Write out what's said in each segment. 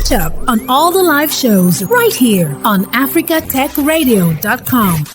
Catch up on all the live shows right here on africatechradio.com.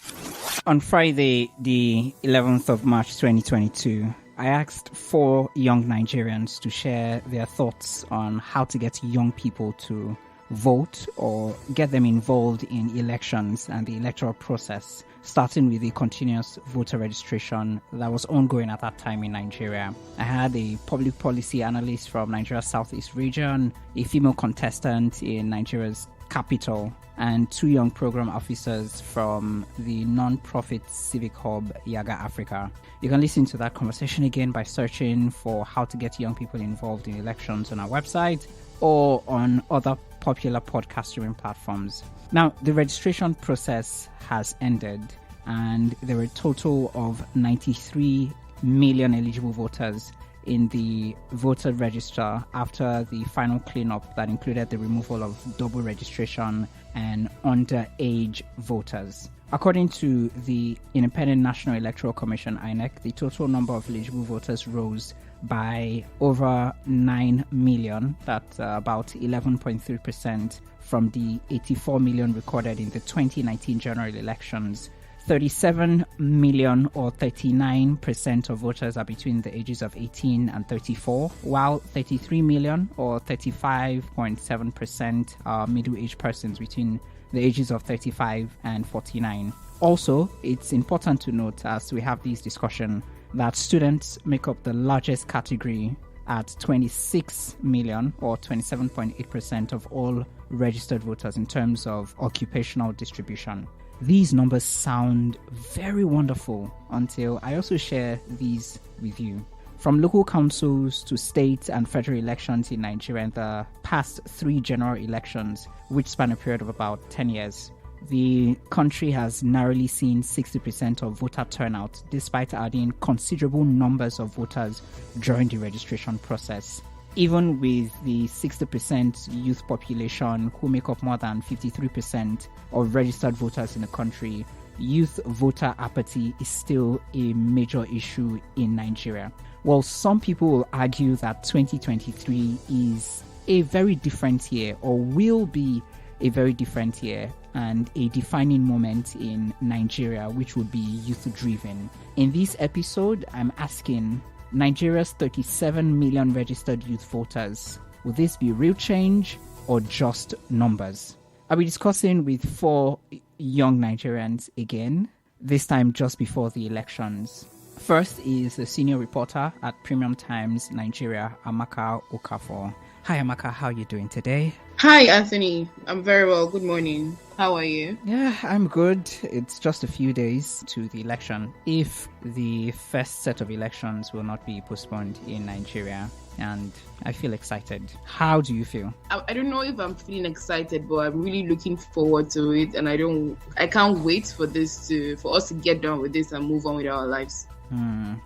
On Friday, the 11th of March 2022, I asked 4 young Nigerians to share their thoughts on how to get young people to vote or get them involved in elections and the electoral process, starting with the continuous voter registration that was ongoing at that time in Nigeria. I had a public policy analyst from Nigeria's Southeast region, a female contestant in Nigeria's capital, and 2 young program officers from the non-profit civic hub Yaga Africa. You can listen to that conversation again by searching for how to get young people involved in elections on our website or on other popular podcast streaming platforms. Now, the registration process has ended, and there were a total of 93 million eligible voters in the voter register after the final cleanup that included the removal of double registration and underage voters. According to the Independent National Electoral Commission, INEC, the total number of eligible voters rose by over 9 million, that's about 11.3% from the 84 million recorded in the 2019 general elections. 37 million or 39% of voters are between the ages of 18 and 34, while 33 million or 35.7% are middle-aged persons between the ages of 35 and 49. Also, it's important to note, as we have this discussion, that students make up the largest category at 26 million or 27.8% of all registered voters in terms of occupational distribution. These numbers sound very wonderful until I also share these with you. From local councils to state and federal elections in Nigeria in the past 3 general elections, which span a period of about 10 years, the country has narrowly seen 60% of voter turnout, despite adding considerable numbers of voters during the registration process. Even with the 60% youth population, who make up more than 53% of registered voters in the country, youth voter apathy is still a major issue in Nigeria. Well, some people will argue that 2023 is a very different year, or will be a very different year, and a defining moment in Nigeria, which would be youth-driven. In this episode, I'm asking Nigeria's 37 million registered youth voters, will this be real change or just numbers? I'll be discussing with 4 young Nigerians again, this time just before the elections. First is the senior reporter at Premium Times Nigeria, Amaka Okafor. Hi Amaka, how are you doing today? Hi Anthony, I'm very well. Good morning. How are you? Yeah, I'm good. It's just a few days to the election, if the first set of elections will not be postponed in Nigeria, and I feel excited. How do you feel? I don't know if I'm feeling excited, but I'm really looking forward to it, and I can't wait for us to get done with this and move on with our lives.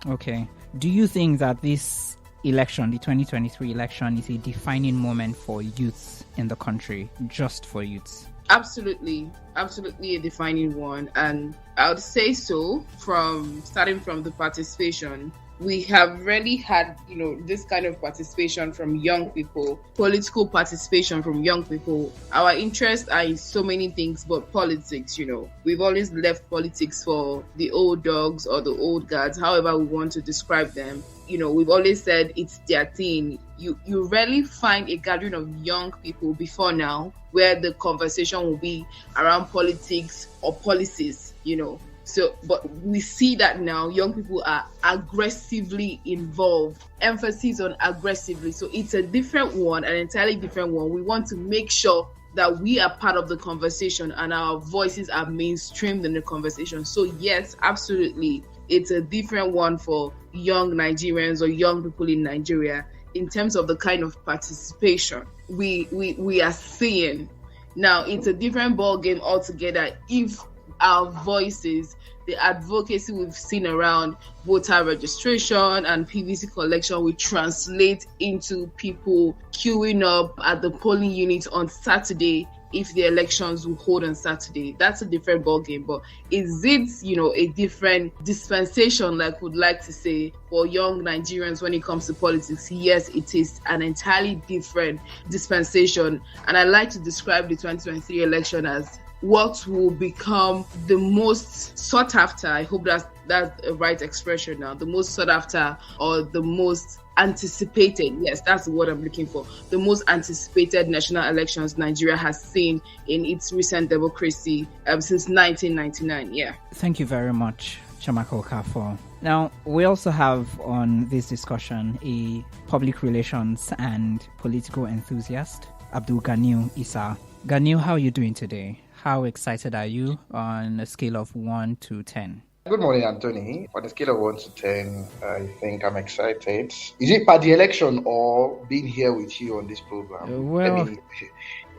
Okay. Do you think that this election, the 2023 election, is a defining moment for youths in the country, just for youths? Absolutely a defining one, and I would say so. Starting from the participation, we have really had, this kind of participation from young people, political participation from young people. Our interests are in so many things, but politics, we've always left politics for the old dogs or the old guards, however we want to describe them. We've always said it's their thing. You rarely find a gathering of young people before now where the conversation will be around politics or policies, So, but we see that now young people are aggressively involved, emphasis on aggressively. So it's a different one, an entirely different one. We want to make sure that we are part of the conversation and our voices are mainstreamed in the conversation. So yes, absolutely. It's a different one for young Nigerians or young people in Nigeria in terms of the kind of participation we are seeing. Now, it's a different ball game altogether if our voices, the advocacy we've seen around voter registration and PVC collection will translate into people queuing up at the polling unit on Saturday if the elections will hold on Saturday. That's a different ballgame. But is it, a different dispensation, like we'd like to say, for young Nigerians when it comes to politics? Yes, it is an entirely different dispensation. And I like to describe the 2023 election as what will become the most sought after, I hope that's a right expression now, the most sought after or the most anticipated, yes, that's the word I'm looking for, the most anticipated national elections Nigeria has seen in its recent democracy since 1999. Yeah. Thank you very much, Amaka Okafor. Now, we also have on this discussion a public relations and political enthusiast, Abdulganiyu Issa. Ganiyu, how are you doing today? How excited are you on a scale of 1 to 10? Good morning, Anthony. On a scale of 1 to 10, I think I'm excited. Is it by the election or being here with you on this program?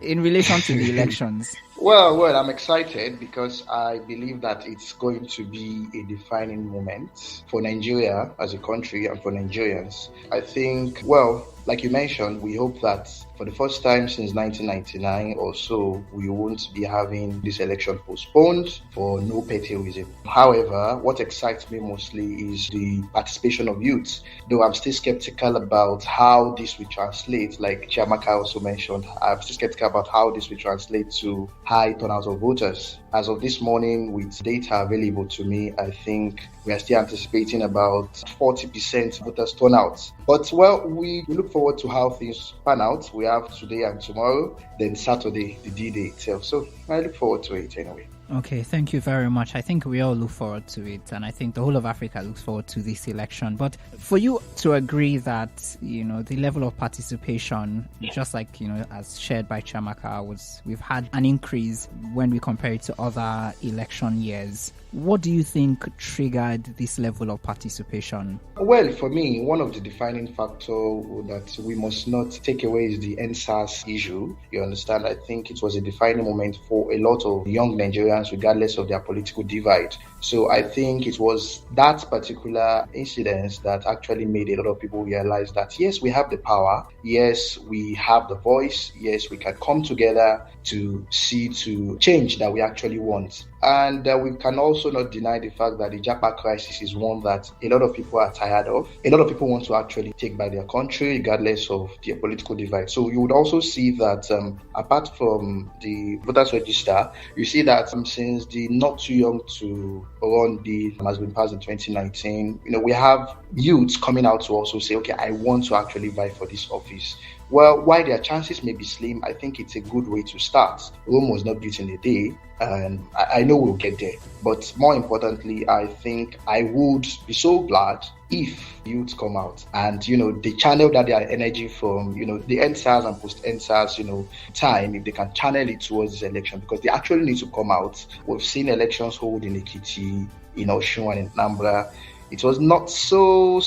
In relation to the elections. Well, I'm excited because I believe that it's going to be a defining moment for Nigeria as a country and for Nigerians. I think, like you mentioned, we hope that for the first time since 1999 or so, we won't be having this election postponed for no petty reason. However, what excites me mostly is the participation of youth, though I'm still skeptical about how this will translate, like Chiamaka also mentioned. I'm still skeptical about how this will translate to high turnout of voters. As of this morning, with data available to me, I think we are still anticipating about 40% voters turnout. But we look forward to how things pan out. We have today and tomorrow, then Saturday, the D-Day itself. So I look forward to it anyway. Okay, thank you very much. I think we all look forward to it, and I think the whole of Africa looks forward to this election. But for you to agree that, the level of participation, just like, as shared by Chiamaka, we've had an increase when we compare it to other election years. What do you think triggered this level of participation? Well, for me, one of the defining factors that we must not take away is the NSAS issue. You understand? I think it was a defining moment for a lot of young Nigerians, regardless of their political divide. So I think it was that particular incident that actually made a lot of people realize that, yes, we have the power. Yes, we have the voice. Yes, we can come together to see to change that we actually want. And we can also not deny the fact that the Japa crisis is one that a lot of people are tired of. A lot of people want to actually take back their country, regardless of their political divide. So you would also see that apart from the voters register, you see that since the not too young to run bill has been passed in 2019, we have youths coming out to also say, okay, I want to actually vie for this office. Well, while their chances may be slim, I think it's a good way to start. Rome was not built in a day, and I know we'll get there. But more importantly, I think I would be so glad if youths come out and, they channel that their energy from, the NSAS and post-NSAS, time, if they can channel it towards this election, because they actually need to come out. We've seen elections hold in Ekiti, in Osun and in Anambra. It was not so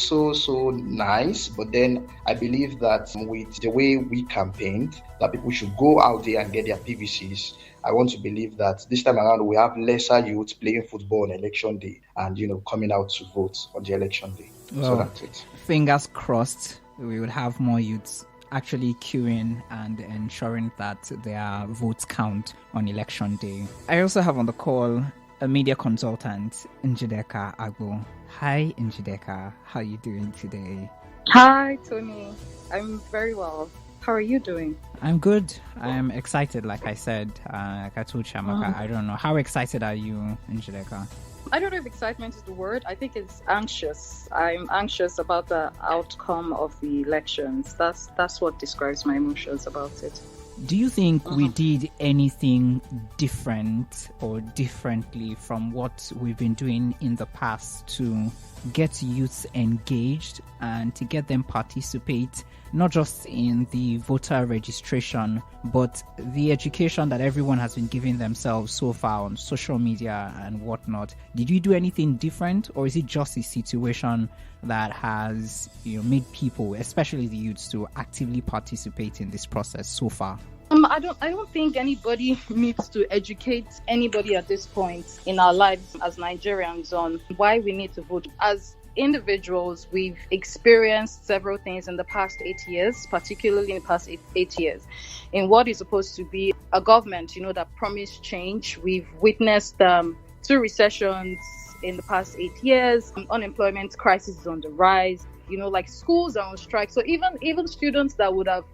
nice, but then I believe that with the way we campaigned, that people should go out there and get their PVCs. I want to believe that this time around we have lesser youths playing football on election day and, coming out to vote on the election day. Well, so that's it. Fingers crossed we will have more youths actually queuing and ensuring that their votes count on election day. I also have on the call a media consultant, Njideka Agbo. Hi, Njideka. How are you doing today? Hi, Tony. I'm very well. How are you doing? I'm good. I'm excited, like I said. Like I told Chiamaka, I don't know. How excited are you, Njideka? I don't know if excitement is the word. I think it's anxious. I'm anxious about the outcome of the elections. That's what describes my emotions about it. Do you think we did anything different or differently from what we've been doing in the past to get youths engaged and to get them participate, not just in the voter registration, but the education that everyone has been giving themselves so far on social media and whatnot? Did you do anything different, or is it just a situation that has made people, especially the youths, to actively participate in this process so far? I don't think anybody needs to educate anybody at this point in our lives as Nigerians on why we need to vote. As individuals, we've experienced several things in the past 8 years, particularly in the past eight years, in what is supposed to be a government, that promised change. We've witnessed 2 recessions in the past 8 years. Unemployment crisis is on the rise. Like schools are on strike. So even students that would have,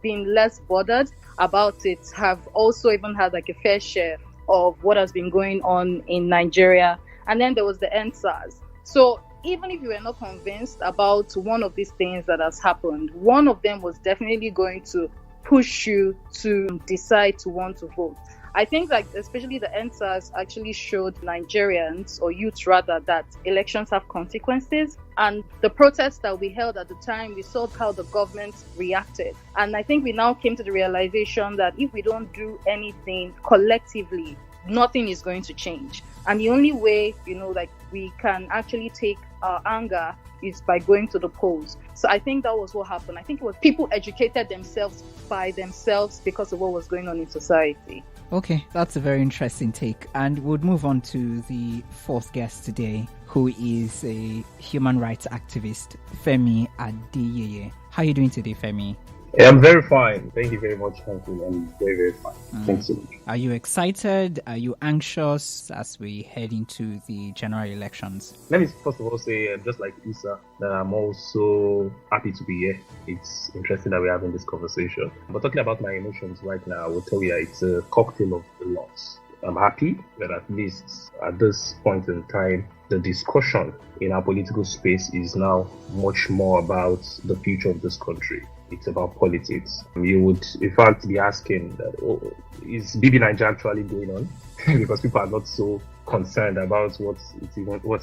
been less bothered about it have also even had like a fair share of what has been going on in Nigeria. And then there was the NSAS. So even if you were not convinced about one of these things that has happened, one of them was definitely going to push you to decide to want to vote. I think especially the NSAS actually showed Nigerians, or youths rather, that elections have consequences. And the protests that we held at the time, we saw how the government reacted. And I think we now came to the realization that if we don't do anything collectively, nothing is going to change. And the only way, we can actually take our anger is by going to the polls. So I think that was what happened. I think it was people educated themselves by themselves because of what was going on in society. Okay, that's a very interesting take. And we'll move on to the fourth guest today, who is a human rights activist, Femi Adeyeye. How are you doing today, Femi? Yeah, I'm very fine. Thank you very much, Uncle. I'm very, very fine. Thanks so much. Are you excited? Are you anxious as we head into the general elections? Let me first of all say, just like Issa, that I'm also happy to be here. It's interesting that we're having this conversation. But talking about my emotions right now, I will tell you it's a cocktail of a lot. I'm happy that at least at this point in time, the discussion in our political space is now much more about the future of this country. It's about politics. You would, in fact, be asking that, is BB Nigeria actually going on? Because people are not so concerned about what's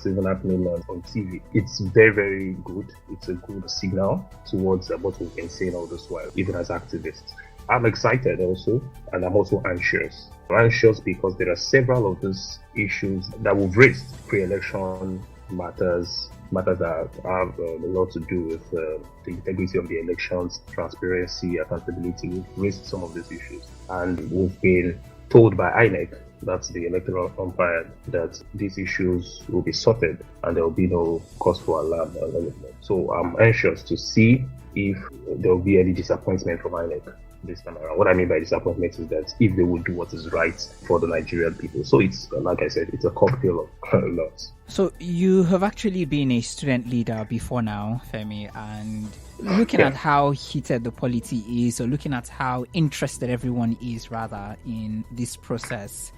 even happening on TV. It's very, very good. It's a good signal towards what we've been saying all this while, even as activists. I'm excited also, and I'm also anxious. I'm anxious because there are several of these issues that we've raised: pre-election matters that have a lot to do with the integrity of the elections, transparency, accountability. We've raised some of these issues, and we've been told by INEC, that's the electoral umpire, that these issues will be sorted and there will be no cause for alarm or anything. So I'm anxious to see if there will be any disappointment from INEC this time around. What I mean by disappointment is that if they will do what is right for the Nigerian people. So it's, like I said, it's a cocktail of a lot. So you have actually been a student leader before now, Femi, and looking at how heated the polity is, or looking at how interested everyone is rather in this process,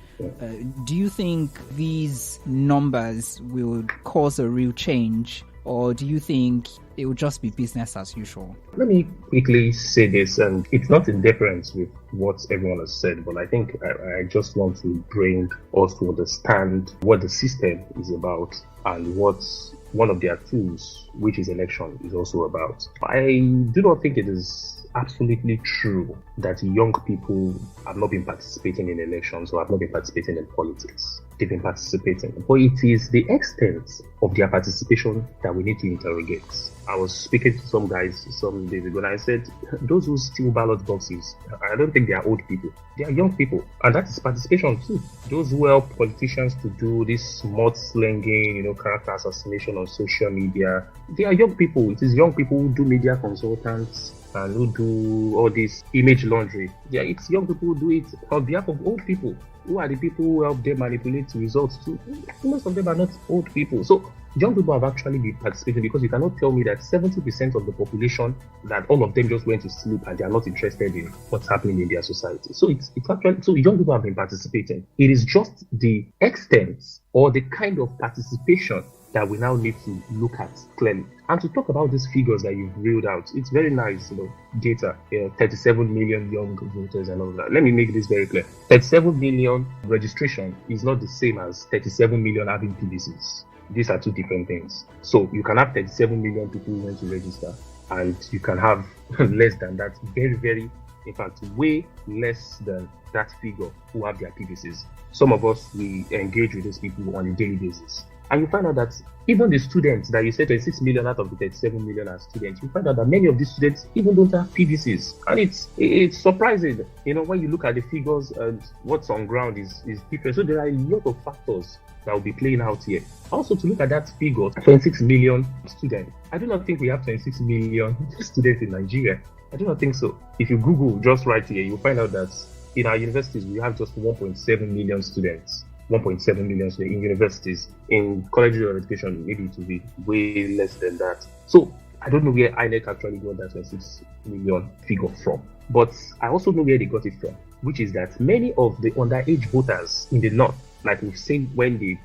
do you think these numbers will cause a real change, or do you think it will just be business as usual? Let me quickly say this, and it's not in deference with what everyone has said, but I think I just want to bring us to understand what the system is about and what one of their tools, which is election, is also about. I do not think it is absolutely true that young people have not been participating in elections or have not been participating in politics. They've been participating, but it is the extent of their participation that we need to interrogate. I was speaking to some guys some days ago, and I said, those who steal ballot boxes, I don't think they are old people. They are young people, and that is participation too. Those who help politicians to do this mudslinging, character assassination on social media, they are young people. It is young people who do media consultants and who do all this image laundry. Yeah, it's young people who do it on behalf of old people. Who are the people who help them manipulate results too? Most of them are not old people. So young people have actually been participating, because you cannot tell me that 70% of the population, that all of them just went to sleep and they are not interested in what's happening in their society. So it's actually, so young people have been participating. It is just the extent or the kind of participation that we now need to look at clearly. And to talk about these figures that you've reeled out, it's very nice, data, 37 million young voters and all that. Let me make this very clear. 37 million registration is not the same as 37 million having PVCs. These are two different things. So you can have 37 million people who want to register, and you can have less than that, very, very, in fact, way less than that figure who have their PVCs. Some of us, we engage with these people on a daily basis. And you find out that even the students that you say 26 million out of the 37 million are students, you find out that many of these students even don't have PVCs. And it's surprising, when you look at the figures and what's on ground is different. So there are a lot of factors that will be playing out here. Also, to look at that figure, 26 million students. I do not think we have 26 million students in Nigeria. I do not think so. If you Google just right here, you'll find out that in our universities, we have just 1.7 million students. 1.7 million students in universities. In colleges of education, maybe it will be way less than that. So I don't know where INEC actually got that 26 million figure from. But I also know where they got it from, which is that many of the underage voters in the north, like we've seen when they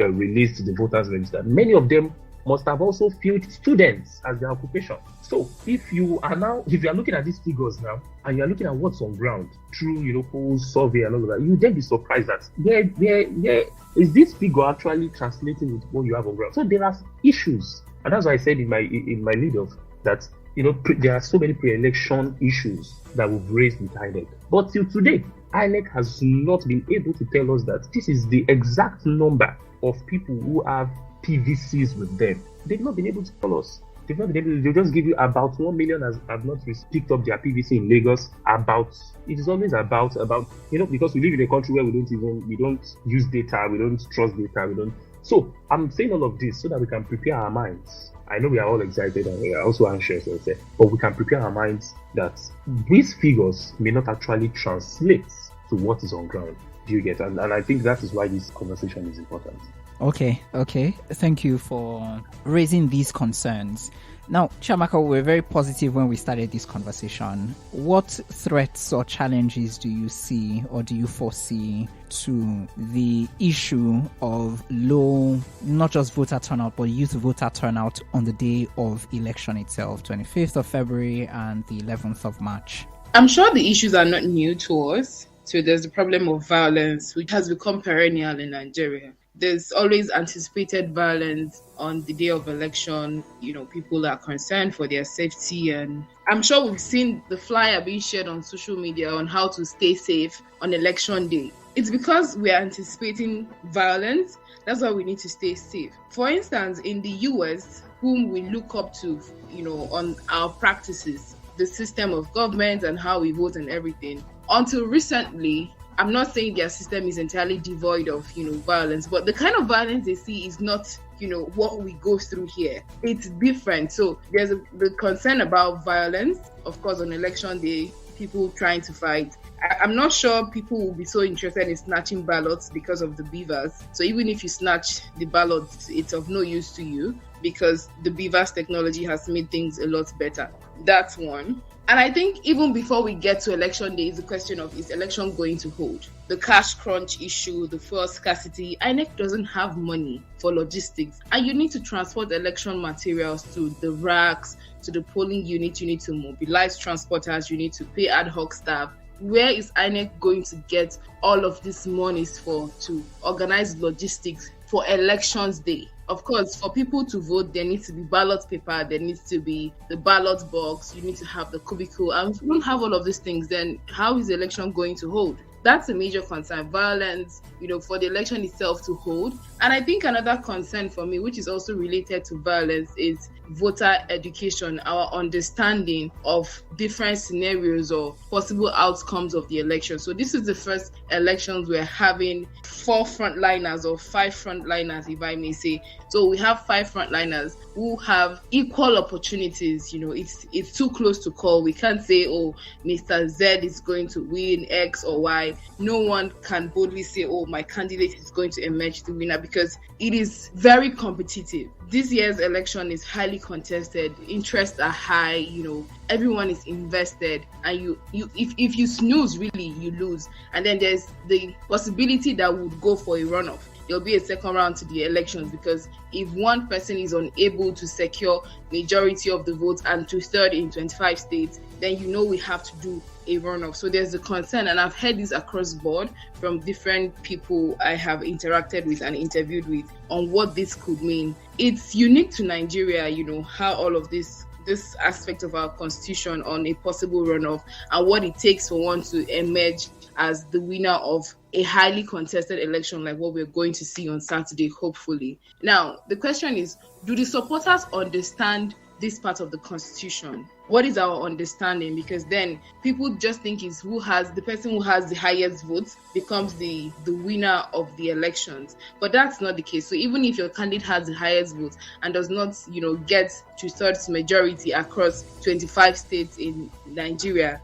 released the voters register, many of them must have also filled students as their occupation. So if you are looking at these figures now and you are looking at what's on ground through polls, survey and all of that, you then be surprised that where is this figure actually translating with what you have on ground? So there are issues, and that's why I said in my lead off that there are so many pre-election issues that we've raised with INEC. But till today, INEC has not been able to tell us that this is the exact number of people who have PVCs with them. They've not been able to tell us. They've not been able to. They just give you about 1 million have not picked up their PVC in Lagos. It is always about because we live in a country where we don't use data, we don't trust data, So I'm saying all of this so that we can prepare our minds. I know we are all excited and we are also anxious, but we can prepare our minds that these figures may not actually translate to what is on ground. Do you get? And I think that is why this conversation is important. Okay. Thank you for raising these concerns. Now, Chiamaka, we were very positive when we started this conversation. What threats or challenges do you see or do you foresee to the issue of low, not just voter turnout, but youth voter turnout on the day of election itself, 25th of February and the 11th of March? I'm sure the issues are not new to us. So there's the problem of violence, which has become perennial in Nigeria. There's always anticipated violence on the day of election. People are concerned for their safety. And I'm sure we've seen the flyer being shared on social media on how to stay safe on election day. It's because we are anticipating violence. That's why we need to stay safe. For instance, in the US, whom we look up to, on our practices, the system of government and how we vote and everything, until recently, I'm not saying their system is entirely devoid of, violence, but the kind of violence they see is not, what we go through here. It's different. So there's the concern about violence, of course, on election day, people trying to fight. I'm not sure people will be so interested in snatching ballots because of the beavers. So even if you snatch the ballots, it's of no use to you because the beavers technology has made things a lot better. That's one. And I think even before we get to election day, is the question of, is election going to hold? The cash crunch issue, the fuel scarcity. INEC doesn't have money for logistics. And you need to transport election materials to the racks, to the polling unit. You need to mobilize transporters. You need to pay ad hoc staff. Where is INEC going to get all of these monies to organize logistics for elections day? Of course, for people to vote, there needs to be ballot paper, there needs to be the ballot box, you need to have the cubicle. And if you don't have all of these things, then how is the election going to hold? That's a major concern. Violence, for the election itself to hold. And I think another concern for me, which is also related to violence, is voter education, our understanding of different scenarios or possible outcomes of the election. So this is the first elections we're having 4 frontliners or 5 frontliners, if I may say. So we have 5 frontliners who have equal opportunities. It's too close to call. We can't say, Mr. Z is going to win X or Y. No one can boldly say, my candidate is going to emerge the winner, because it is very competitive. This year's election is highly contested. Interests are high. Everyone is invested, and if you snooze, really, you lose. And then there's the possibility that would go for a runoff. There'll be a second round to the elections, because if one person is unable to secure majority of the votes and 2/3 in 25 states, then we have to do a runoff. So there's a concern, and I've heard this across board from different people I have interacted with and interviewed with on what this could mean. It's unique to Nigeria, how all of this aspect of our constitution on a possible runoff and what it takes for one to emerge as the winner of a highly contested election like what we're going to see on Saturday, hopefully. Now, the question is, do the supporters understand this part of the constitution? What is our understanding? Because then people just think is the person who has the highest votes becomes the winner of the elections. But that's not the case. So even if your candidate has the highest votes and does not, get two-thirds majority across 25 states in Nigeria,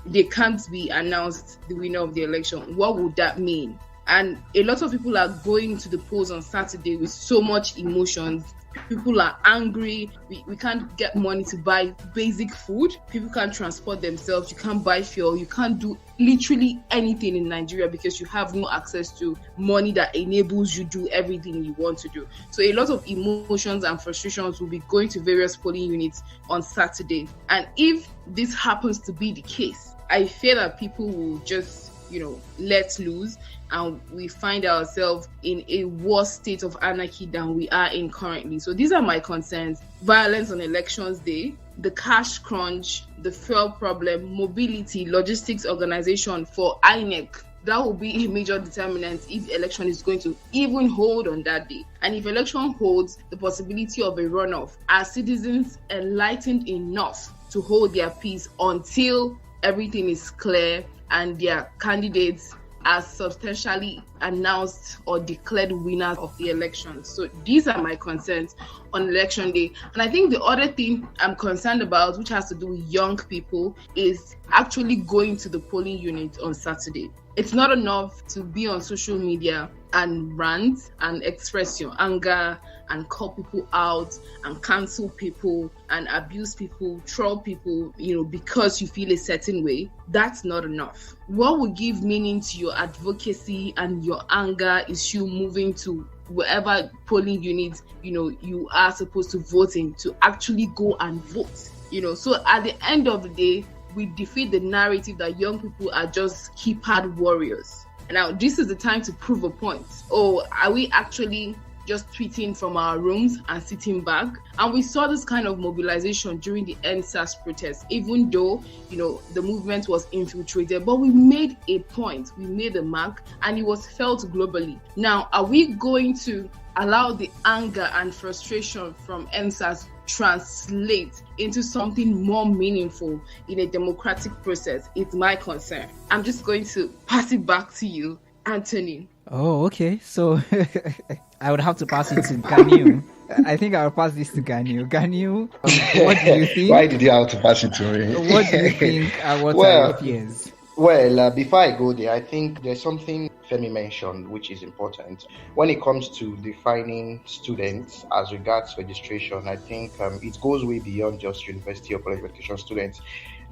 they can't be announced the winner of the election. What would that mean? And a lot of people are going to the polls on Saturday with so much emotions. People are angry. We can't get money to buy basic food. People can't transport themselves. You can't buy fuel. You can't do literally anything in Nigeria because you have no access to money that enables you do everything you want to do. So a lot of emotions and frustrations will be going to various polling units on Saturday. And if this happens to be the case, I fear that people will just, let loose, and we find ourselves in a worse state of anarchy than we are in currently. So these are my concerns: violence on elections day, the cash crunch, the fuel problem, mobility, logistics organization for INEC. That will be a major determinant if election is going to even hold on that day. And if election holds, the possibility of a runoff. Are citizens enlightened enough to hold their peace until everything is clear and their candidates are substantially announced or declared winners of the election? So these are my concerns on election day. And I think the other thing I'm concerned about, which has to do with young people, is actually going to the polling unit on Saturday. It's not enough to be on social media and rant and express your anger and call people out and cancel people and abuse people, troll people, because you feel a certain way. That's not enough. What will give meaning to your advocacy and your anger is you moving to wherever polling unit, you are supposed to vote in, to actually go and vote. So at the end of the day, we defeat the narrative that young people are just keypad warriors. Now, this is the time to prove a point. Oh, are we actually just tweeting from our rooms and sitting back? And we saw this kind of mobilization during the NSAS protests, even though, the movement was infiltrated. But we made a point, we made a mark, and it was felt globally. Now, are we going to allow the anger and frustration from NSAS translate into something more meaningful in a democratic process? It's my concern. I'm just going to pass it back to you, Anthony. Oh, okay. So I would have to pass it to Ganiyu. I think I'll pass this to Ganiyu. Ganiyu, what do you think? Why did you have to pass it to me? What do you think what are your fears? Well, before I go there, I think there's something Femi mentioned which is important. When it comes to defining students as regards registration, I think it goes way beyond just university or college education students.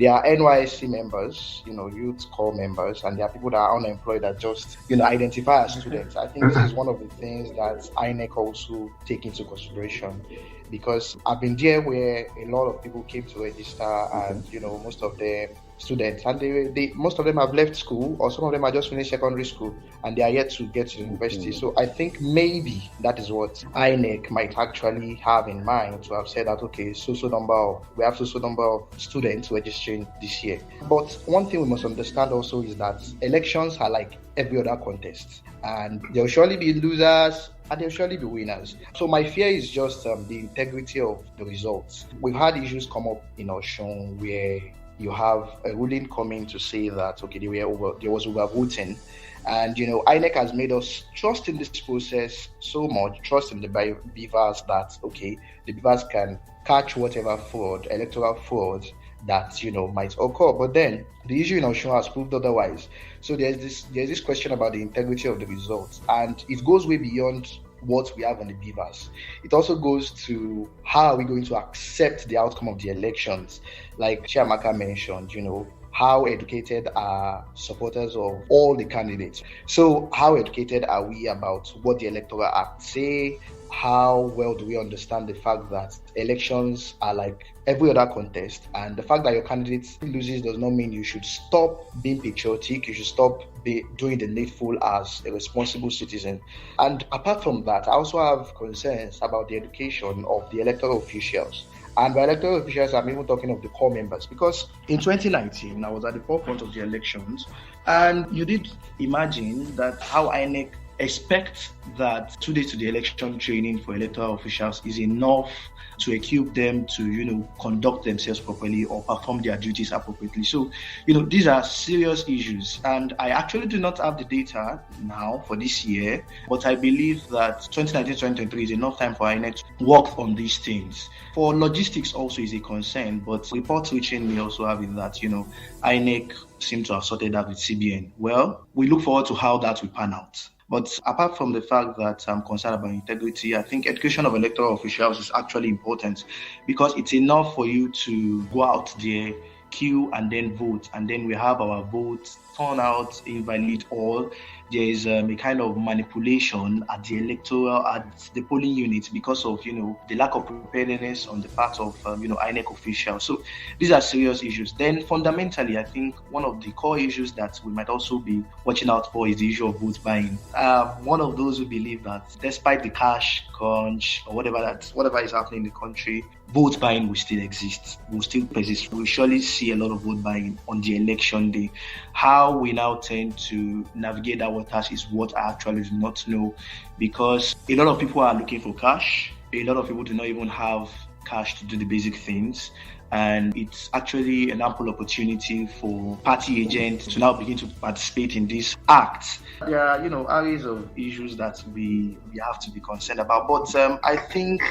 There are NYSC members, youth corps members, and there are people that are unemployed that just, identify as students. I think this is one of the things that INEC also take into consideration, because I've been there where a lot of people came to register and, most of them students, and they most of them have left school, or some of them are just finished secondary school and they are yet to get to university. So I think maybe that is what INEC might actually have in mind, to have said that, okay, we have so number of students registering this year. But one thing we must understand also is that elections are like every other contest, and there will surely be losers and there will surely be winners. So my fear is just the integrity of the results. We've had issues come up in Osun where you have a ruling coming to say that, okay, there was overvoting. And, INEC has made us trust in this process so much, trust in the beavers that, okay, the beavers can catch whatever fraud, electoral fraud that, might occur. But then the issue in Osun has proved otherwise. So there's this question about the integrity of the results. And it goes way beyond what we have on the beavers. It also goes to how are we going to accept the outcome of the elections. Like Amaka mentioned, how educated are supporters of all the candidates? So how educated are we about what the Electoral Act say? How well do we understand the fact that elections are like every other contest, and the fact that your candidate loses does not mean you should stop being patriotic, you should stop doing the needful as a responsible citizen. And apart from that, I also have concerns about the education of the electoral officials. And by electoral officials, I'm even talking of the core members, because in 2019, I was at the forefront of the elections, and you did imagine that how INEC expect that 2 days to the election training for electoral officials is enough to equip them to, conduct themselves properly or perform their duties appropriately. So, these are serious issues. And I actually do not have the data now for this year, but I believe that 2019-2023 is enough time for INEC to work on these things. For logistics also is a concern, but reports reaching me also have it that, INEC seem to have sorted that with CBN. Well, we look forward to how that will pan out. But apart from the fact that I'm concerned about integrity, I think education of electoral officials is actually important, because it's enough for you to go out there, queue, and then vote. And then we have our votes turn out invalid, or there is a kind of manipulation at the polling unit because of the lack of preparedness on the part of INEC officials. So these are serious issues. Then fundamentally, I think one of the core issues that we might also be watching out for is the issue of vote buying. One of those who believe that despite the cash crunch or whatever is happening in the country, vote buying will still exist, will still persist. We'll surely see a lot of vote buying on the election day. How we now tend to navigate that waters is what I actually do not know, because a lot of people are looking for cash. A lot of people do not even have cash to do the basic things. And it's actually an ample opportunity for party agents to now begin to participate in this act. There are, areas of issues that we have to be concerned about. But I think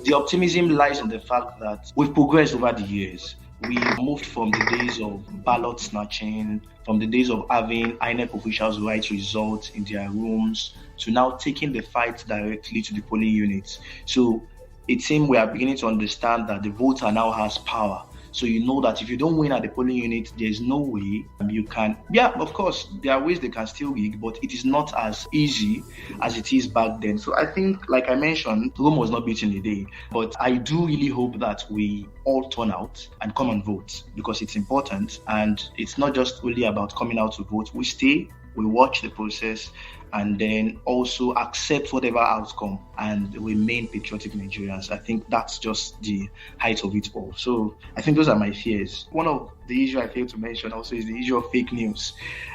the optimism lies in the fact that we've progressed over the years. We moved from the days of ballot snatching, from the days of having INEC officials write results in their rooms, to now taking the fight directly to the polling units. So it seems we are beginning to understand that the voter now has power. So you know that if you don't win at the polling unit, there's no way you can. Yeah, of course, there are ways they can still rig, but it is not as easy as it is back then. So I think, like I mentioned, Rome was not built in a day. But I do really hope that we all turn out and come and vote, because it's important. And it's not just really about coming out to vote. We stay, we watch the process, and then also accept whatever outcome and remain patriotic Nigerians. I think that's just the height of it all. So I think those are my fears. One of the issues I failed to mention also is the issue of fake news.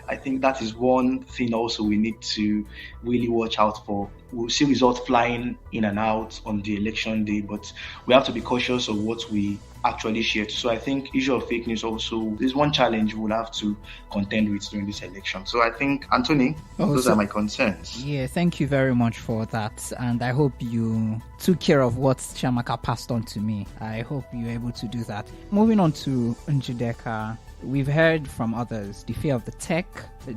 I think that is one thing also we need to really watch out for. We'll see results flying in and out on the election day, but we have to be cautious of what we actually share. So I think issue of fake news also is one challenge we'll have to contend with during this election. So I think, Anthony, those are my concerns. Yeah, thank you very much for that. And I hope you took care of what Chiamaka passed on to me. I hope you're able to do that. Moving on to Njideka, we've heard from others the fear of the tech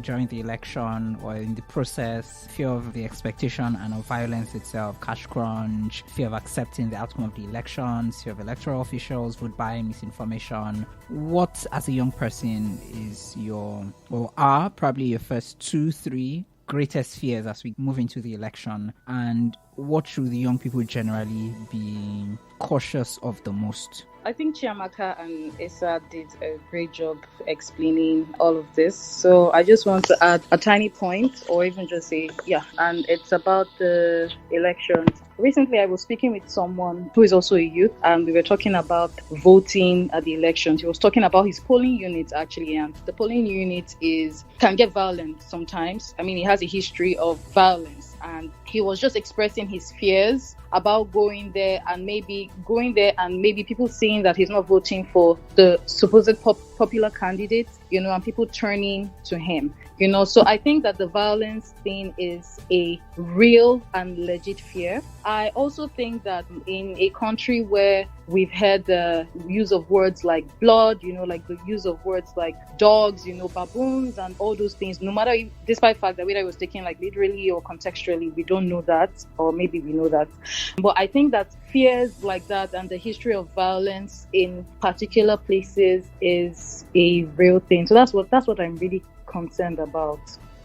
during the election or in the process, fear of the expectation and of violence itself, cash crunch, fear of accepting the outcome of the elections, fear of electoral officials, vote buying, misinformation. What, as a young person, is are probably your first 2-3 greatest fears as we move into the election, and what should the young people generally be cautious of the most? I think Chiamaka and Issa did a great job explaining all of this. So I just want to add a tiny point, or even just say, and it's about the elections. Recently, I was speaking with someone who is also a youth, and we were talking about voting at the elections. He was talking about his polling unit, actually, and the polling unit can get violent sometimes. I mean, it has a history of violence, and he was just expressing his fears about going there and maybe people saying that he's not voting for the supposed popular candidate, and people turning to him. So I think that the violence thing is a real and legit fear. I also think that in a country where we've had the use of words like blood, like the use of words like dogs, baboons and all those things, despite the fact that whether it was taken like literally or contextually, we don't know that, or maybe we know that. But I think that fears like that and the history of violence in particular places is a real thing. So that's what I'm really concerned about.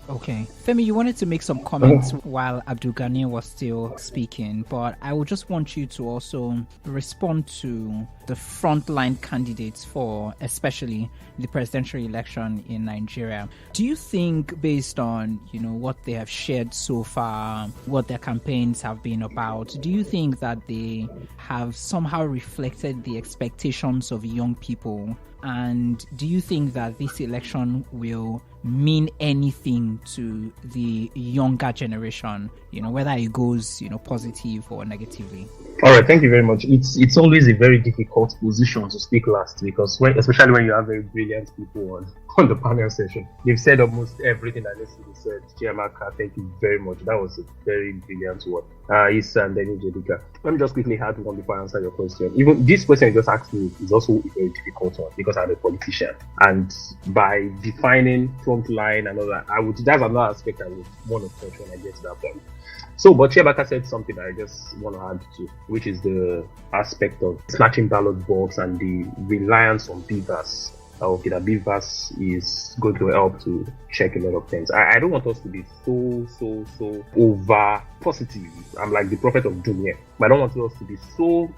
Okay. Femi, you wanted to make some comments while Abdulganiyu was still speaking, but I would just want you to also respond to the frontline candidates for especially the presidential election in Nigeria. Do you think, based on, what they have shared so far, what their campaigns have been about, do you think that they have somehow reflected the expectations of young people? And do you think that this election will mean anything to the younger generation, whether it goes, positive or negatively? All right, thank you very much. It's always a very difficult position to speak last, because especially when you have very brilliant people on the panel session. They've said almost everything that needs to be said. Amaka, thank you very much. That was a very brilliant one. Issa and then Njideka. Let me just quickly add one before I answer your question. Even this question you just asked me is also a very difficult one, because I'm a politician. And by defining front line and all that, that's another aspect I would want to touch when I get to that point. So, but Amaka said something I just want to add to, which is the aspect of snatching ballot box and the reliance on beavers. Okay, that beavers is going to help to check a lot of things. I don't want us to be so over positive. I'm like the prophet of doom here. But I don't want us to be so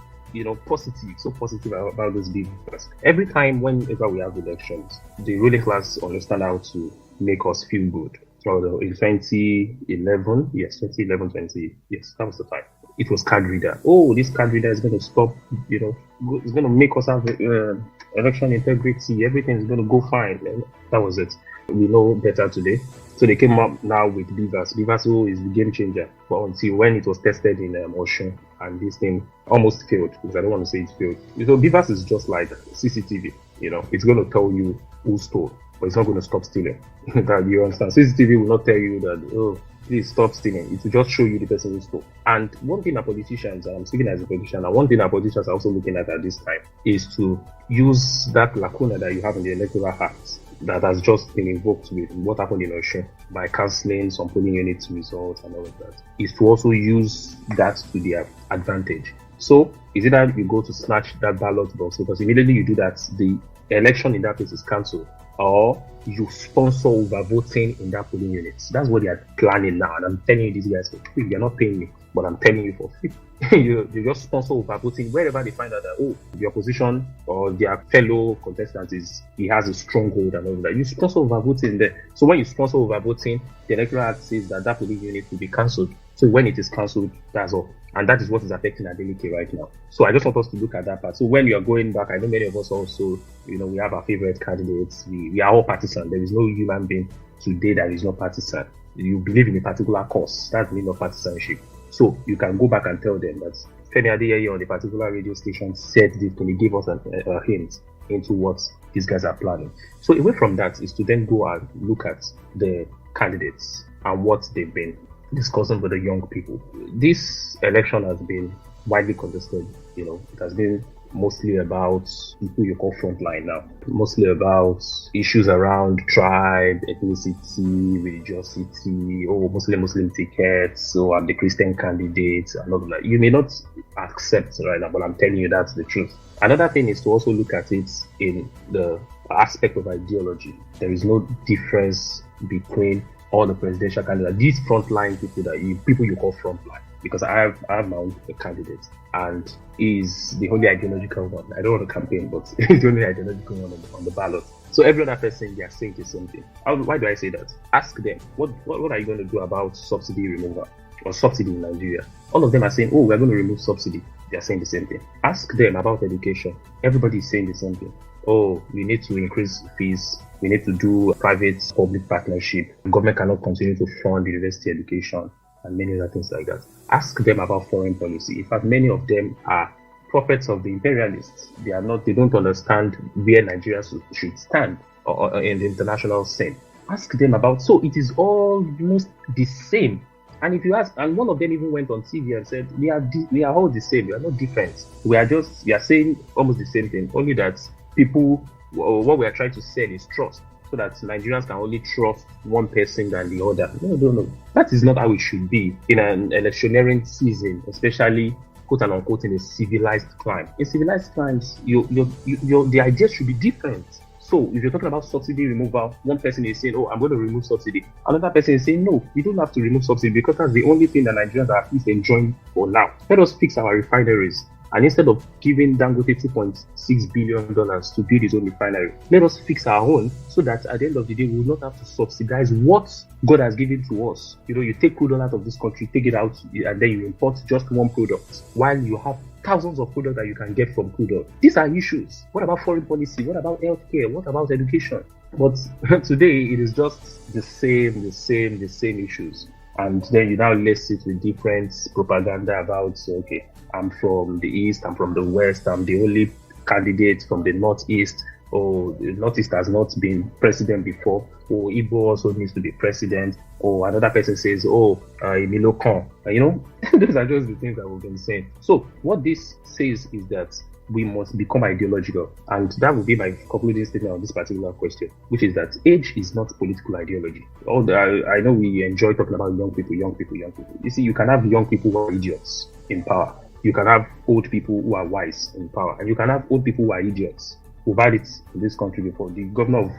positive about those beavers. Every time, whenever we have elections, the ruling class understand how to make us feel good. So in 2011, yes, that was the time. It was card reader. Oh, this card reader is going to stop, it's going to make us have election integrity. Everything is going to go fine. And that was it. We know better today. So they came up now with beavers. Beavers is the game changer. But until when it was tested in Osun, and this thing almost failed, because I don't want to say it failed. So beavers is just like CCTV. It's going to tell you who stole, but it's not going to stop stealing. That you understand? CCTV will not tell you that, please stop stealing. It will just show you the person who stole. And one thing our politicians, and I'm speaking as a politician, and one thing our politicians are also looking at this time is to use that lacuna that you have in the Electoral Act that has just been invoked with what happened in Osun by cancelling some polling units results and all of that, is to also use that to their advantage. So is it that you go to snatch that ballot box, because immediately you do that, the election in that place is cancelled, or you sponsor overvoting in that polling unit. That's what they are planning now. And I'm telling you, these guys for free. They're not paying me, but I'm telling you for free. you just sponsor overvoting wherever they find out that, the opposition or their fellow contestant he has a stronghold and all of that. You sponsor overvoting there. So when you sponsor overvoting, the Electoral Act says that polling unit will be cancelled. So when it is cancelled, that's all. And that is what is affecting Adeleke right now. So I just want us to look at that part. So when you are going back, I know many of us also, we have our favorite candidates. We are all partisan. There is no human being today that is not partisan. You believe in a particular cause. That's the meaning of partisanship. So you can go back and tell them that Femi Adeyeye on the particular radio station said this, and he gave us a hint into what these guys are planning. So away from that is to then go and look at the candidates and what they've been discussing with the young people. This election has been widely contested. It has been mostly about people you call frontline now, mostly about issues around tribe, ethnicity, religiosity, Muslim tickets, so I'm the Christian candidate, and all of that. You may not accept right now, but I'm telling you that's the truth. Another thing is to also look at it in the aspect of ideology. There is no difference between all the presidential candidates. These frontline people you call frontline, because I have my own candidate, and he's the only ideological one. I don't want to campaign, but he's the only ideological one on the ballot. So every other person, they are saying the same thing. Why do I say that? Ask them, what are you going to do about subsidy removal or subsidy in Nigeria? All of them are saying, we're going to remove subsidy. They are saying the same thing. Ask them about education. Everybody is saying the same thing. We need to increase fees. We need to do private-public partnership. The government cannot continue to fund university education and many other things like that. Ask them about foreign policy. In fact, many of them are prophets of the imperialists. They don't understand where Nigeria should stand or in the international scene. Ask them about, so it is almost the same. And if you ask, and one of them even went on TV and said, we are all the same. We are not different. We are saying almost the same thing, only that people, what we are trying to sell is trust, so that Nigerians can only trust one person than the other. No. That is not how it should be in an electioneering season, especially quote and unquote in a civilized crime. In civilized crimes, the ideas should be different. So if you're talking about subsidy removal, one person is saying, oh, I'm going to remove subsidy. Another person is saying, no, you don't have to remove subsidy because that's the only thing that Nigerians are at least enjoying for now. Let us fix our refineries. And instead of giving Dangote $2.6 billion to build his own refinery, let us fix our own so that at the end of the day, we will not have to subsidize what God has given to us. You take crude oil out of this country, take it out, and then you import just one product, while you have thousands of products that you can get from crude oil. These are issues. What about foreign policy? What about healthcare? What about education? But today, it is just the same issues. And then you now list it with different propaganda about, okay, I'm from the East, I'm from the West, I'm the only candidate from the Northeast, or the Northeast has not been president before, or Igbo also needs to be president, or another person says, Emilio Khan. Those are just the things that we've been saying. So what this says is that we must become ideological. And that would be my concluding statement on this particular question, which is that age is not political ideology. I know we enjoy talking about young people. You see, you can have young people who are idiots in power. You can have old people who are wise in power. And you can have old people who are idiots. We've had it in this country before. The governor of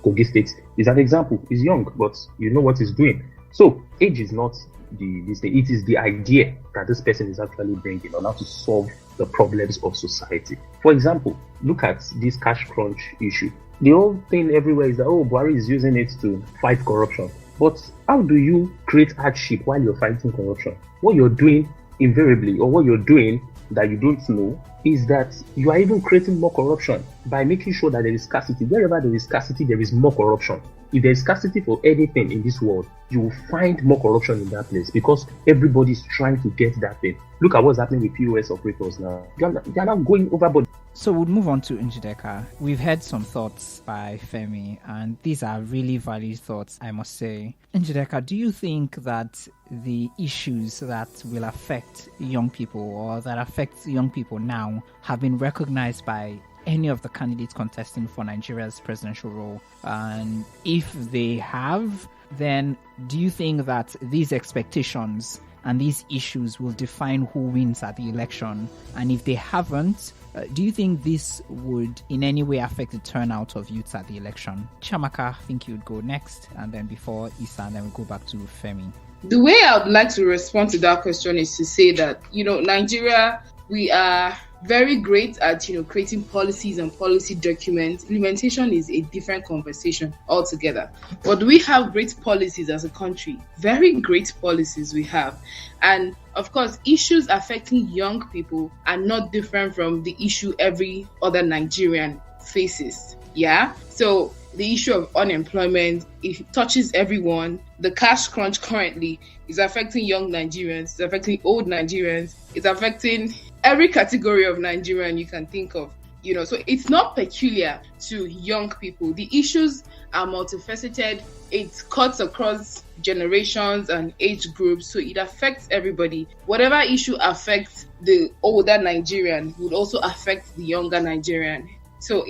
Kogi State is an example. He's young, but you know what he's doing. So age is not it is the idea that this person is actually bringing on how to solve the problems of society. For example, look at this cash crunch issue. The whole thing everywhere is that, Buhari is using it to fight corruption. But how do you create hardship while you're fighting corruption? What you're doing invariably, or what you're doing that you don't know, is that you are even creating more corruption by making sure that there is scarcity. Wherever there is scarcity, there is more corruption. If there is scarcity for anything in this world, you will find more corruption in that place because everybody is trying to get that thing. Look at what's happening with POS operators now. They are now going overboard. So we'll move on to Njideka. We've heard some thoughts by Femi, and these are really valid thoughts, I must say. Njideka, do you think that the issues that will affect young people or that affect young people now have been recognized by any of the candidates contesting for Nigeria's presidential role? And if they have, then do you think that these expectations and these issues will define who wins at the election? And if they haven't, do you think this would in any way affect the turnout of youths at the election? Chiamaka, I think you'd go next, and then before Issa, and then we'll go back to Femi. The way I would like to respond to that question is to say that, Nigeria, we are very great at, creating policies and policy documents. Implementation is a different conversation altogether. But we have great policies as a country, very great policies we have. And of course, issues affecting young people are not different from the issue every other Nigerian faces. Yeah. So the issue of unemployment, it touches everyone. The cash crunch currently is affecting young Nigerians, it's affecting old Nigerians, it's affecting every category of Nigerian you can think of. So it's not peculiar to young people. The issues are multifaceted. It cuts across generations and age groups, so it affects everybody. Whatever issue affects the older Nigerian would also affect the younger Nigerian. So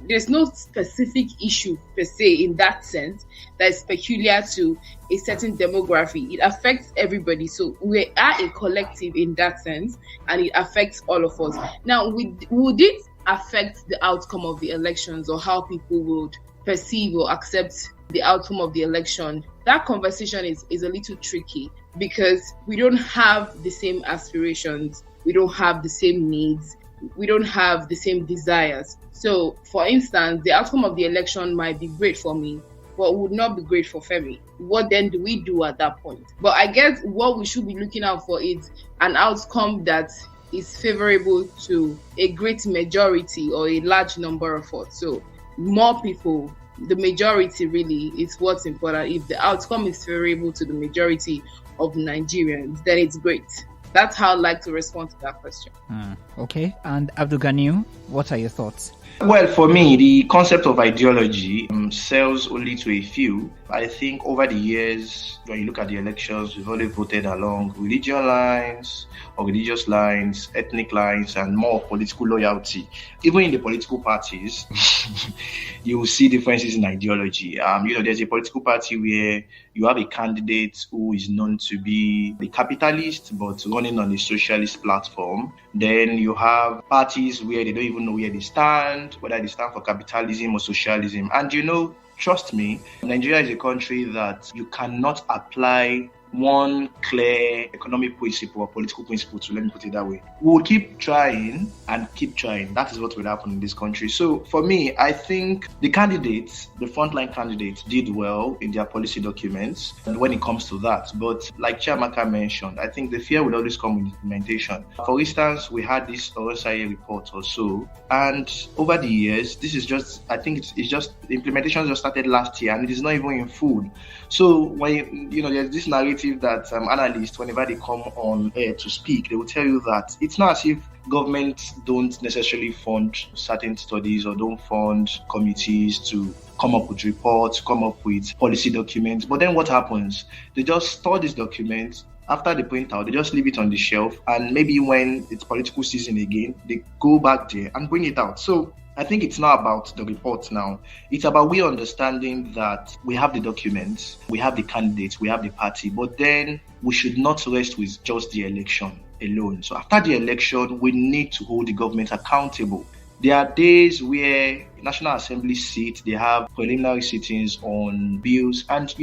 there's no specific issue per se in that sense that is peculiar to a certain demography. It affects everybody. So we are a collective in that sense, and it affects all of us. Now, would it affect the outcome of the elections or how people would perceive or accept the outcome of the election? That conversation is a little tricky because we don't have the same aspirations. We don't have the same needs. We don't have the same desires. So, for instance, the outcome of the election might be great for me, but would not be great for Femi. What then do we do at that point? But I guess what we should be looking out for is an outcome that is favorable to a great majority or a large number of us. So, more people, the majority really is what's important. If the outcome is favorable to the majority of Nigerians, then it's great. That's how I'd like to respond to that question. Okay. And Abdulganiyu, what are your thoughts? Well, for me, the concept of ideology sells only to a few. I think over the years, when you look at the elections, we've only voted along religion lines or religious lines, ethnic lines, and more political loyalty. Even in the political parties, you will see differences in ideology. There's a political party where you have a candidate who is known to be a capitalist, but running on a socialist platform. Then you have parties where they don't even know where they stand. stand, whether they stand for capitalism or socialism. And trust me, Nigeria is a country that you cannot apply one clear economic principle or political principle to, let me put it that way. We will keep trying and keep trying. That is what will happen in this country. So for me, I think the candidates, the frontline candidates, did well in their policy documents when it comes to that. But like Amaka mentioned, I think the fear will always come with implementation. For instance, we had this Orosaye report or so, and over the years, this is just, I think it's just, the implementation just started last year and it is not even in full. So when, there's this narrative that analysts, whenever they come on air to speak, they will tell you that it's not as if governments don't necessarily fund certain studies or don't fund committees to come up with reports, come up with policy documents. But then what happens? They just store these documents. After they print out, they just leave it on the shelf. And maybe when it's political season again, they go back there and bring it out. So I think it's not about the report now. It's about we understanding that we have the documents, we have the candidates, we have the party, but then we should not rest with just the election alone. So after the election, we need to hold the government accountable. There are days where National Assembly sit, they have preliminary sittings on bills, and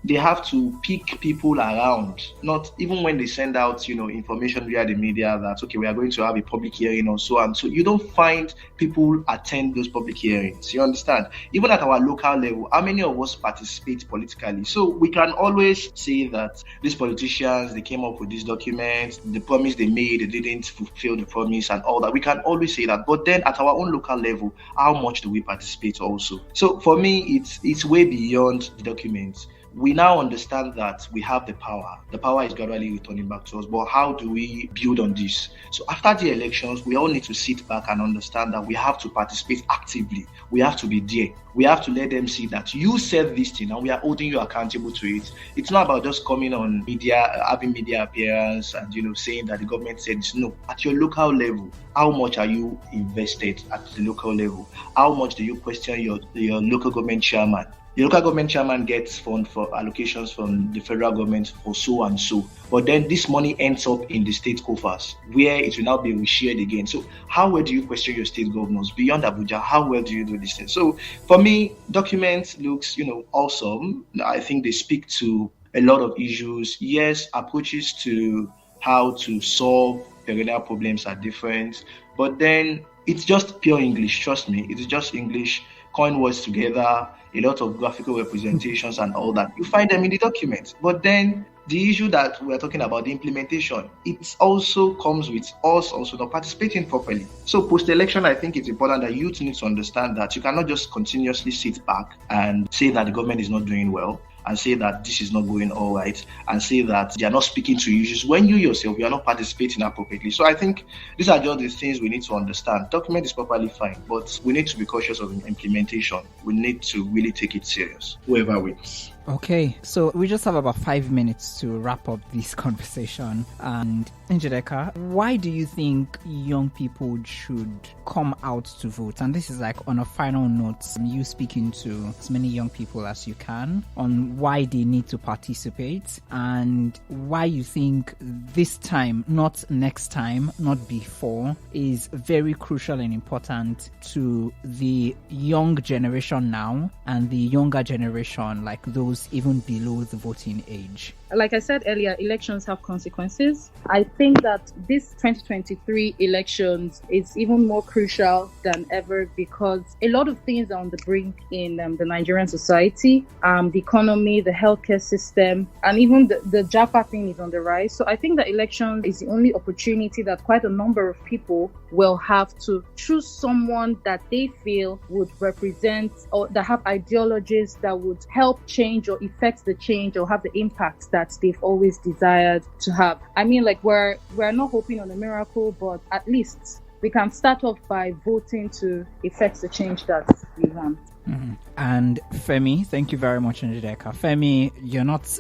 they have to pick people around, not even when they send out, information via the media that, okay, we are going to have a public hearing or so. And so you don't find people attend those public hearings. You understand? Even at our local level, how many of us participate politically? So we can always say that these politicians, they came up with these documents, the promise they made, they didn't fulfill the promise and all that. We can always say that. But then at our own local level, how much do we participate also? So for me, it's way beyond the documents. We now understand that we have the power. The power is gradually returning back to us. But how do we build on this? So after the elections, we all need to sit back and understand that we have to participate actively. We have to be there. We have to let them see that you said this thing and we are holding you accountable to it. It's not about just coming on media, having media appearance and, saying that the government said this. No, at your local level, how much are you invested at the local level? How much do you question your local government chairman? The local government chairman gets fund for allocations from the federal government for so and so. But then this money ends up in the state coffers where it will now be reshared again. So how well do you question your state governors? Beyond Abuja, how well do you do this thing? So for me, documents looks, awesome. I think they speak to a lot of issues. Yes, approaches to how to solve perennial problems are different. But then it's just pure English. Trust me, it is just English. Coin words together, a lot of graphical representations and all that. You find them in the document. But then the issue that we're talking about, the implementation, it also comes with us also not participating properly. So post-election, I think it's important that youth need to understand that you cannot just continuously sit back and say that the government is not doing well, and say that this is not going all right, and say that they are not speaking to issues when you yourself, you are not participating appropriately. So I think these are just the things we need to understand. Document is properly fine, but we need to be cautious of implementation. We need to really take it serious, whoever wins. Okay, so we just have about 5 minutes to wrap up this conversation. And Njideka, why do you think young people should come out to vote? And this is like on a final note, you speaking to as many young people as you can on why they need to participate and why you think this time, not next time, not before, is very crucial and important to the young generation now and the younger generation, like those even below the voting age. Like I said earlier, elections have consequences. I think that this 2023 elections is even more crucial than ever because a lot of things are on the brink in the Nigerian society. The economy, the healthcare system, and even the JAPA thing is on the rise. So I think that election is the only opportunity that quite a number of people will have to choose someone that they feel would represent or that have ideologies that would help change or effect the change or have the impact that they've always desired to have. I mean, like we're not hoping on a miracle, but at least we can start off by voting to effect the change that we want. Mm-hmm. And Femi, thank you very much, Njideka. Femi, you're not,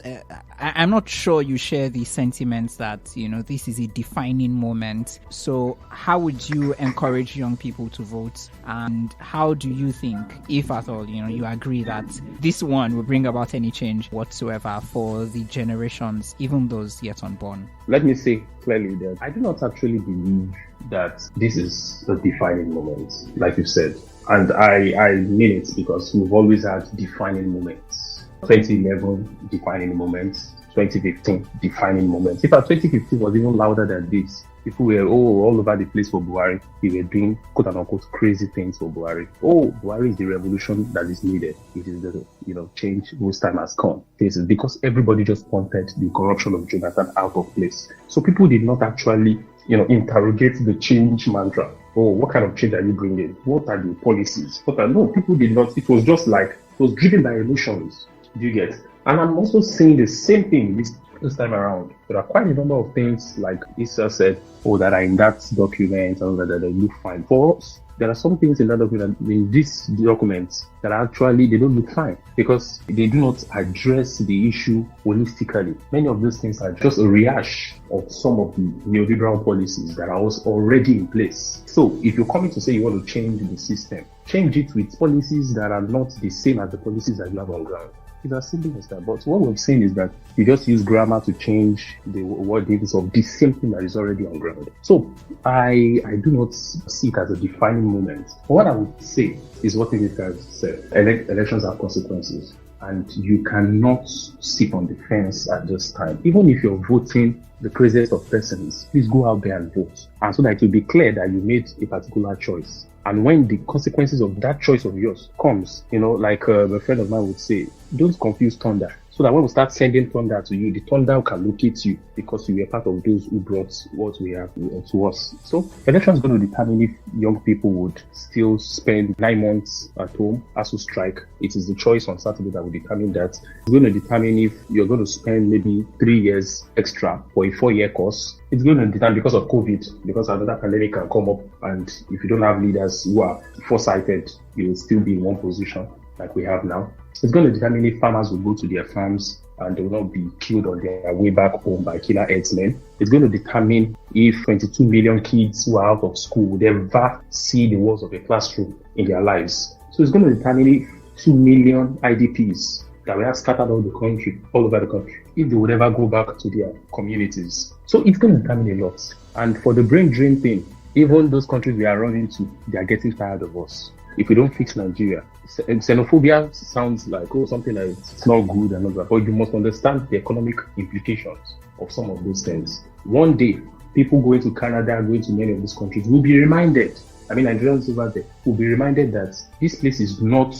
I'm not sure you share the sentiments that, this is a defining moment. So how would you encourage young people to vote? And how do you think, if at all, you agree that this one will bring about any change whatsoever for the generations, even those yet unborn? Let me say clearly that I do not actually believe that this is a defining moment, like you said. And I mean it because we've always had defining moments. 2011, defining moments. 2015, defining moments. In fact, 2015 was even louder than this. People were all over the place for Buhari. They were doing quote unquote crazy things for Buhari. Oh, Buhari is the revolution that is needed. It is the change whose time has come. This is because everybody just wanted the corruption of Jonathan out of place. So people did not actually interrogate the change mantra. Oh, what kind of change are you bringing? What are the policies? No, people did not. It was just like, it was driven by emotions. Do you get? And I'm also saying the same thing this time around. There are quite a number of things, like Issa said, that are in that document and that they look fine. For us, there are some things in that document, in these documents, that actually, they don't look fine because they do not address the issue holistically. Many of those things are just a rehash of some of the neoliberal policies that are already in place. So if you're coming to say you want to change the system, change it with policies that are not the same as the policies that you have on ground. It's as simple as that. But what we're saying is that you just use grammar to change the wordings of the same thing that is already on ground. So I do not see it as a defining moment. What I would say is what it has said. Elections have consequences, and you cannot sit on the fence at this time. Even if you're voting the craziest of persons, please go out there and vote. And so that it will be clear that you made a particular choice. And when the consequences of that choice of yours comes, like a friend of mine would say, don't confuse thunder. So that when we start sending thunder to you, the thunder can locate you because you were part of those who brought what we have to us. So election is going to determine if young people would still spend 9 months at home as to strike. It is the choice on Saturday that will determine that. It's going to determine if you're going to spend maybe 3 years extra for a 4-year course. It's going to determine because of COVID, because another pandemic can come up, and if you don't have leaders who are foresighted, you will still be in one position like we have now. It's going to determine if farmers will go to their farms and they will not be killed on their way back home by killer herdsmen. It's going to determine if 22 million kids who are out of school would ever see the walls of a classroom in their lives. So it's going to determine if 2 million IDPs that we have scattered all over the country, if they would ever go back to their communities. So it's going to determine a lot. And for the brain drain thing, even those countries we are running to, they are getting tired of us. If we don't fix Nigeria, xenophobia sounds like something like it's not good and all that, but you must understand the economic implications of some of those things. One day, people going to Canada, going to many of these countries will be reminded, Nigerians over there, will be reminded that this place is not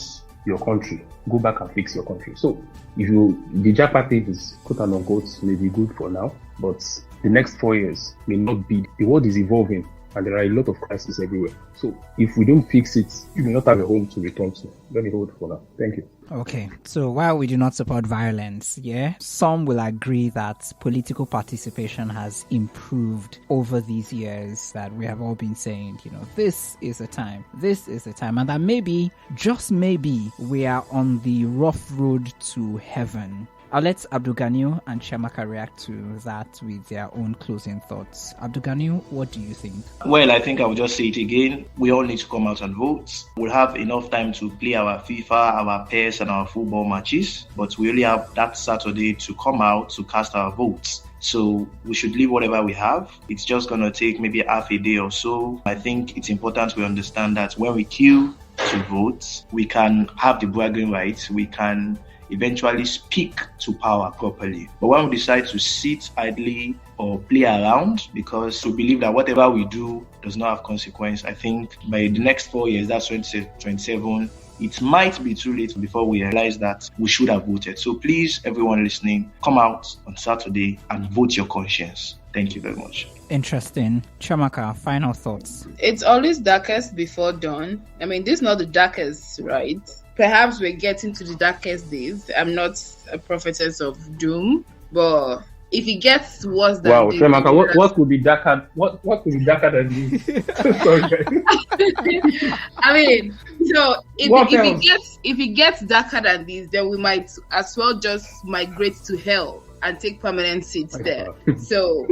your country. Go back and fix your country. So the Japa thing is quote unquote may be good for now, but the next 4 years may not be. The world is evolving. And there are a lot of crises everywhere. So if we don't fix it, you may not have a home to return to. Let me hold for now. Thank you. Okay, so while we do not support violence, some will agree that political participation has improved over these years that we have all been saying, this is a time, and that maybe, just maybe, we are on the rough road to heaven. I'll let Abdulganiyu and Amaka react to that with their own closing thoughts. Abdulganiyu, what do you think? Well, I think I will just say it again. We all need to come out and vote. We'll have enough time to play our FIFA, our PES, and our football matches, but we only have that Saturday to come out to cast our votes. So we should leave whatever we have. It's just going to take maybe half a day or so. I think it's important we understand that when we queue to vote, we can have the bragging rights. We can eventually speak to power properly. But when we decide to sit idly or play around because we believe that whatever we do does not have consequence, I think by the next 4 years, that's 2027, it might be too late before we realize that we should have voted. So please, everyone listening, come out on Saturday and vote your conscience. Thank you very much. Interesting. Amaka, final thoughts. It's always darkest before dawn. This is not the darkest, right? Perhaps we're getting to the darkest days. I'm not a prophetess of doom, but if it gets worse than this, Amaka, what could be darker? What could be darker than this? Sorry. So if it gets darker than this, then we might as well just migrate to hell and take permanent seats there. So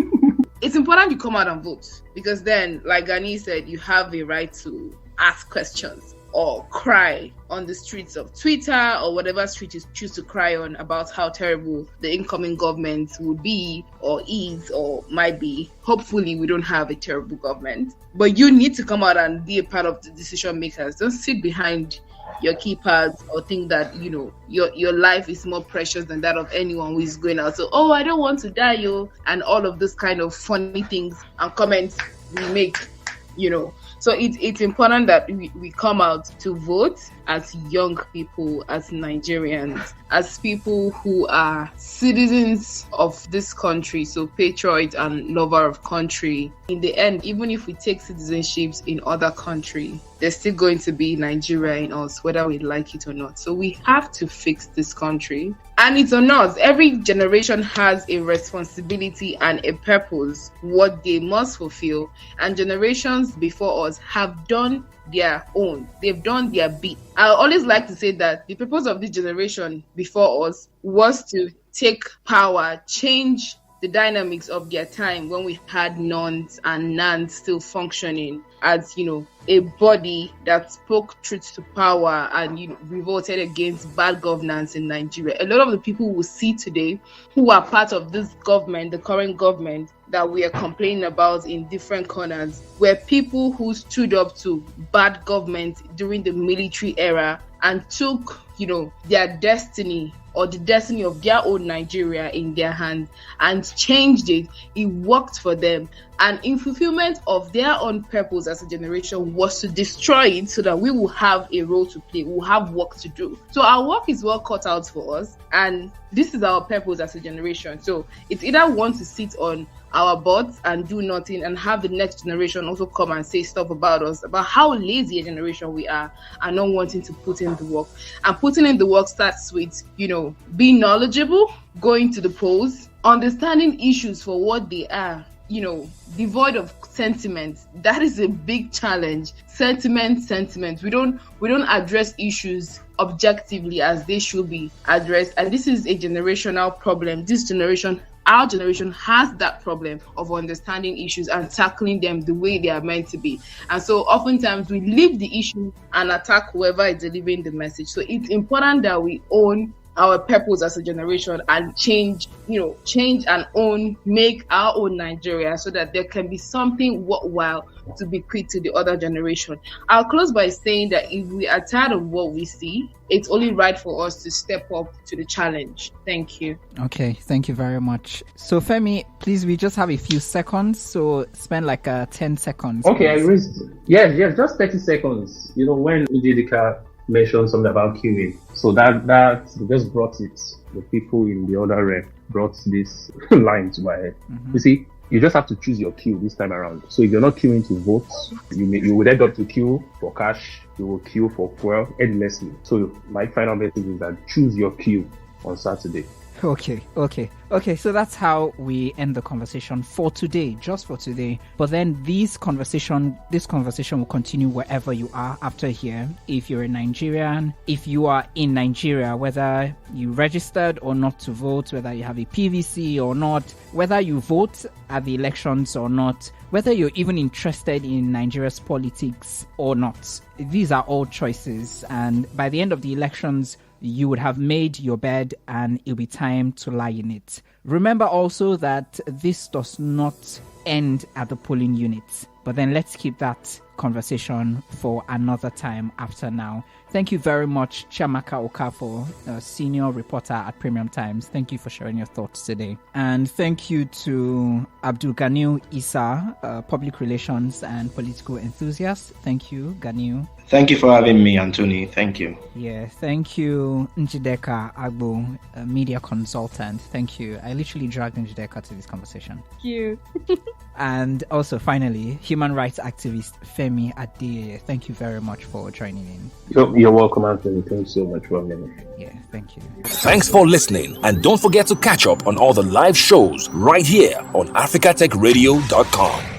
it's important you come out and vote, because then, like Gani said, you have a right to ask questions or cry on the streets of Twitter or whatever street you choose to cry on about how terrible the incoming government would be or is or might be. Hopefully we don't have a terrible government, but you need to come out and be a part of the decision makers. Don't sit behind your keypads or think that your life is more precious than that of anyone who is going out. So, I don't want to die, and all of those kind of funny things and comments we make, So it's important that we come out to vote as young people, as Nigerians, as people who are citizens of this country, so patriot and lover of country. In the end, even if we take citizenships in other countries, there's still going to be Nigeria in us, whether we like it or not. So we have to fix this country. And it's on us. Every generation has a responsibility and a purpose, what they must fulfill. And generations before us have done their own. They've done their bit. I always like to say that the purpose of this generation before us was to take power, change the dynamics of their time when we had nuns and nans still functioning as, a body that spoke truth to power and, revolted against bad governance in Nigeria. A lot of the people we see today who are part of this government, the current government that we are complaining about in different corners, were people who stood up to bad government during the military era and took, their destiny or the destiny of their own Nigeria in their hands and changed it. It worked for them. And in fulfillment of their own purpose as a generation was to destroy it so that we will have a role to play, we'll have work to do. So our work is well cut out for us, and this is our purpose as a generation. So it's either want to sit on our butts and do nothing and have the next generation also come and say stuff about us, about how lazy a generation we are and not wanting to put in the work. And putting in the work starts with, being knowledgeable, going to the polls, understanding issues for what they are, devoid of sentiment. That is a big challenge. Sentiment. We don't address issues objectively as they should be addressed. And this is a generational problem. Our generation has that problem of understanding issues and tackling them the way they are meant to be. And so oftentimes we leave the issue and attack whoever is delivering the message. So it's important that we own our purpose as a generation and change and make our own Nigeria so that there can be something worthwhile to bequeath to the other generation. I'll close by saying that if we are tired of what we see, it's only right for us to step up to the challenge. Thank you. Okay, thank you very much. So Femi, please, we just have a few seconds, so spend 10 seconds. Okay, I raised. Yes, just 30 seconds. When Njideka mentioned something about queuing, so that just brought it. The people in the other rep brought this line to my head. Mm-hmm. You see, you just have to choose your queue this time around. So if you're not queuing to vote, you would end up to queue for cash, you will queue for fuel endlessly. So my final message is that choose your queue on Saturday. Okay. So that's how we end the conversation for today, just for today. But then this conversation will continue wherever you are after here. If you're a Nigerian, if you are in Nigeria, whether you registered or not to vote, whether you have a PVC or not, whether you vote at the elections or not, whether you're even interested in Nigeria's politics or not. These are all choices. And by the end of the elections, you would have made your bed and it'll be time to lie in it. Remember also that this does not end at the polling units, but then let's keep that conversation for another time after now. Thank you very much, Amaka Okafor, a senior reporter at Premium Times. Thank you for sharing your thoughts today. And thank you to Abdulganiyu Issa, public relations and political enthusiast. Thank you, Ganiyu. Thank you for having me, Anthony. Thank you. Yeah, thank you, Njideka Agbo, a media consultant. Thank you. I literally dragged Njideka to this conversation. Thank you. And also, finally, human rights activist Femi Adeyeye. Thank you very much for joining in. You're welcome, Anthony. Thanks so much for having me. Yeah, thank you. Thanks for listening. And don't forget to catch up on all the live shows right here on africatechradio.com.